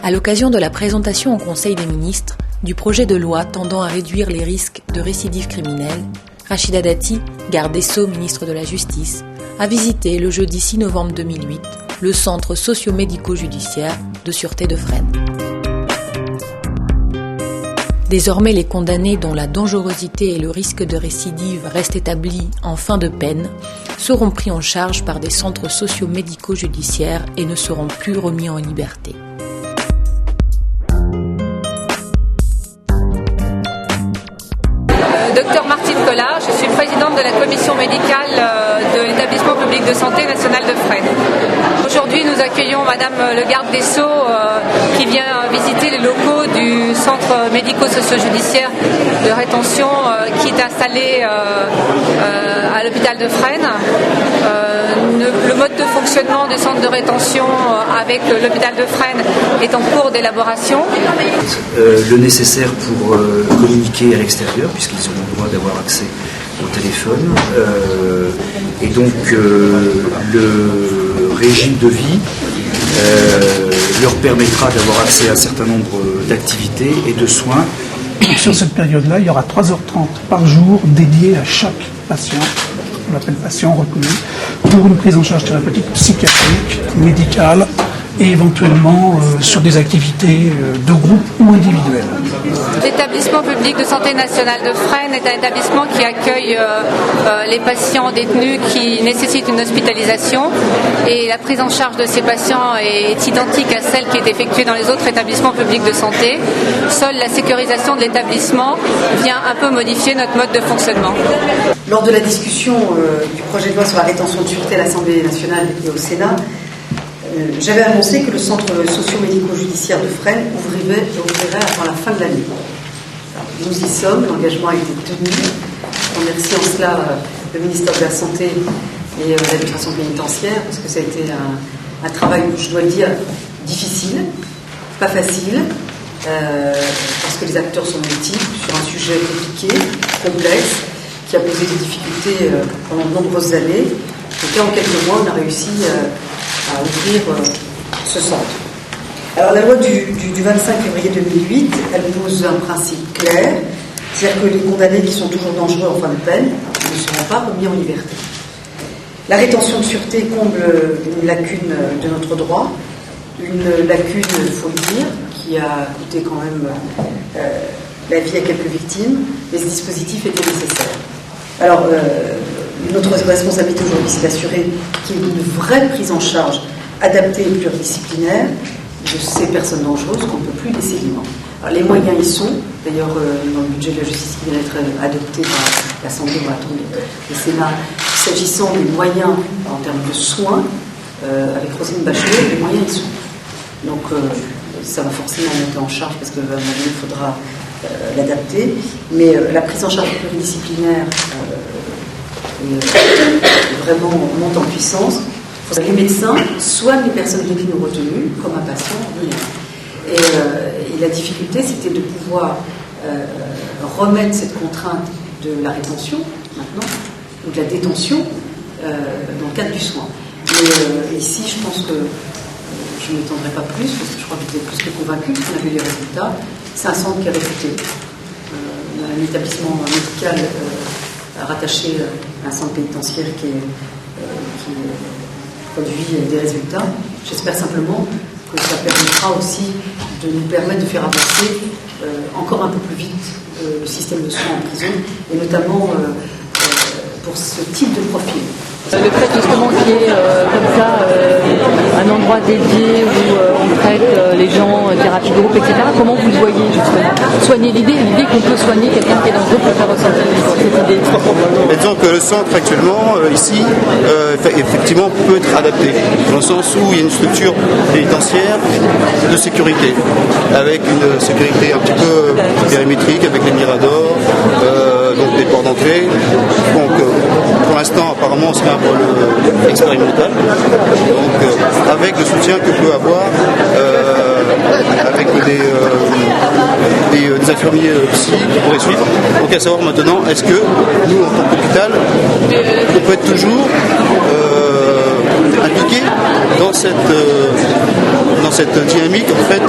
À l'occasion de la présentation au Conseil des ministres du projet de loi tendant à réduire les risques de récidive criminelle, Rachida Dati, garde des Sceaux, ministre de la Justice, a visité le jeudi 6 novembre 2008 le centre socio-médico-judiciaire de sûreté de Fresnes. Désormais, les condamnés dont la dangerosité et le risque de récidive restent établis en fin de peine seront pris en charge par des centres socio-médico-judiciaires et ne seront plus remis en liberté. Docteur Martine Collard, je suis présidente de la commission médicale de l'établissement public de santé national de Fresnes. Aujourd'hui, nous accueillons Madame le garde des Sceaux qui vient visiter les locaux du centre médico-socio-judiciaire de rétention qui est installé à l'hôpital de Fresnes. Le mode de fonctionnement du centre de rétention avec l'hôpital de Fresnes est en cours d'élaboration. Le nécessaire pour communiquer à l'extérieur, puisqu'ils ont le droit d'avoir accès au téléphone. Et donc le régime de vie leur permettra d'avoir accès à un certain nombre d'activités et de soins. Sur cette période-là, il y aura 3h30 par jour dédiées à chaque patient, on l'appelle patient reconnu, pour une prise en charge thérapeutique psychiatrique, médicale et éventuellement sur des activités de groupe ou individuelles. L'établissement public de santé nationale de Fresnes est un établissement qui accueille les patients détenus qui nécessitent une hospitalisation et la prise en charge de ces patients est identique à celle qui est effectuée dans les autres établissements publics de santé. Seule la sécurisation de l'établissement vient un peu modifier notre mode de fonctionnement. Lors de la discussion du projet de loi sur la rétention de sûreté à l'Assemblée nationale et au Sénat, j'avais annoncé que le centre socio-médico-judiciaire de Fresnes ouvrirait avant la fin de l'année. Nous y sommes, l'engagement a été tenu. Je remercie en cela le ministère de la Santé et l'administration pénitentiaire, parce que ça a été un travail, je dois le dire, difficile, pas facile, parce que les acteurs sont multiples, sur un sujet compliqué, complexe, qui a posé des difficultés pendant de nombreuses années. Et en quelques mois, on a réussi à ouvrir ce centre. Alors la loi du 25 février 2008, elle pose un principe clair, c'est-à-dire que les condamnés qui sont toujours dangereux en fin de peine ne seront pas remis en liberté. La rétention de sûreté comble une lacune de notre droit, une lacune, il faut le dire, qui a coûté quand même la vie à quelques victimes, mais ce dispositif était nécessaire. Alors, notre responsabilité aujourd'hui, c'est d'assurer qu'il y ait une vraie prise en charge adaptée et pluridisciplinaire de ces personnes dangereuses qu'on ne peut plus laisser libres. Alors, les moyens y sont. D'ailleurs, dans le budget de la justice qui vient d'être adopté par l'Assemblée, on attend le Sénat, s'agissant des moyens en termes de soins, avec Roselyne Bachelot, les moyens y sont. Donc, ça va forcément monter en charge parce qu'à un moment donné, il faudra l'adapter. Mais la prise en charge pluridisciplinaire vraiment monte en puissance. Les médecins soignent les personnes détenues ou retenues comme un patient lui-même. Et la difficulté, c'était de pouvoir remettre cette contrainte de la rétention, maintenant, ou de la détention, dans le cadre du soin. Mais ici, je pense que je ne m'étendrai pas plus, parce que je crois que vous êtes plus que convaincus, qu'on a vu les résultats. C'est un centre qui est réputé. On a un établissement médical rattaché à un centre pénitentiaire qui produit des résultats. J'espère simplement que ça permettra aussi de nous permettre de faire avancer encore un peu plus vite le système de soins en prison, et notamment pour ce type de profil. Le fait justement qu'il y ait comme ça un endroit dédié où on traite les gens, thérapie de groupe, etc. Comment vous le voyez justement? Soigner l'idée qu'on peut soigner quelqu'un qui est dangereux pour faire ressentir cette idée. Mais disons que le centre actuellement, ici, effectivement peut être adapté, dans le sens où il y a une structure pénitentiaire de sécurité, avec une sécurité un petit peu périmétrique, avec les miradors, donc des ports d'entrée. Donc pour l'instant, apparemment, c'est un rôle expérimental, donc avec le soutien que peut avoir avec des infirmiers psy qui pourraient suivre. Donc à savoir maintenant, est-ce que nous, en tant qu'hôpital, on peut être toujours impliqué dans dans cette dynamique en fait de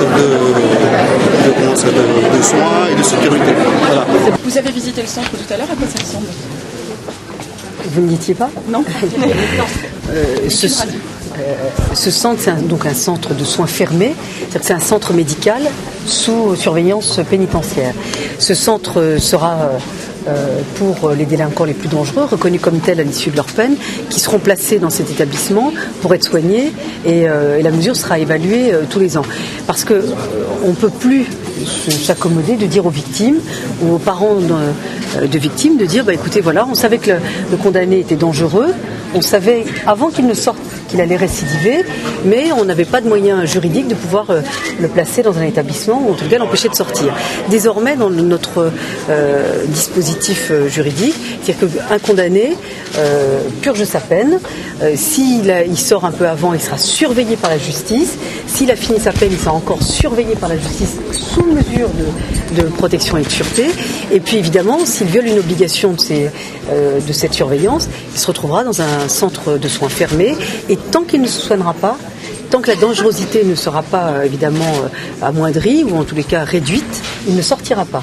soins et de sécurité. Voilà. Vous avez visité le centre tout à l'heure, à quoi ça ressemble? Vous ne disiez pas? Non. Ce centre, c'est donc un centre de soins fermé, c'est-à-dire que c'est un centre médical sous surveillance pénitentiaire. Ce centre sera pour les délinquants les plus dangereux, reconnus comme tels à l'issue de leur peine, qui seront placés dans cet établissement pour être soignés et la mesure sera évaluée tous les ans. Parce qu'on ne peut plus s'accommoder de dire aux victimes ou aux parents de victimes de dire écoutez, voilà, on savait que le condamné était dangereux, on savait avant qu'il ne sorte qu'il allait récidiver, mais on n'avait pas de moyens juridiques de pouvoir le placer dans un établissement ou en tout cas l'empêcher de sortir. Désormais, dans notre dispositif juridique, c'est-à-dire qu'un condamné purge sa peine, s'il sort un peu avant, il sera surveillé par la justice, s'il a fini sa peine, il sera encore surveillé par la justice sous mesure de protection et de sûreté, et puis évidemment, s'il viole une obligation de cette surveillance, il se retrouvera dans un centre de soins fermé, et tant qu'il ne se soignera pas, tant que la dangerosité ne sera pas évidemment amoindrie ou en tous les cas réduite, il ne sortira pas.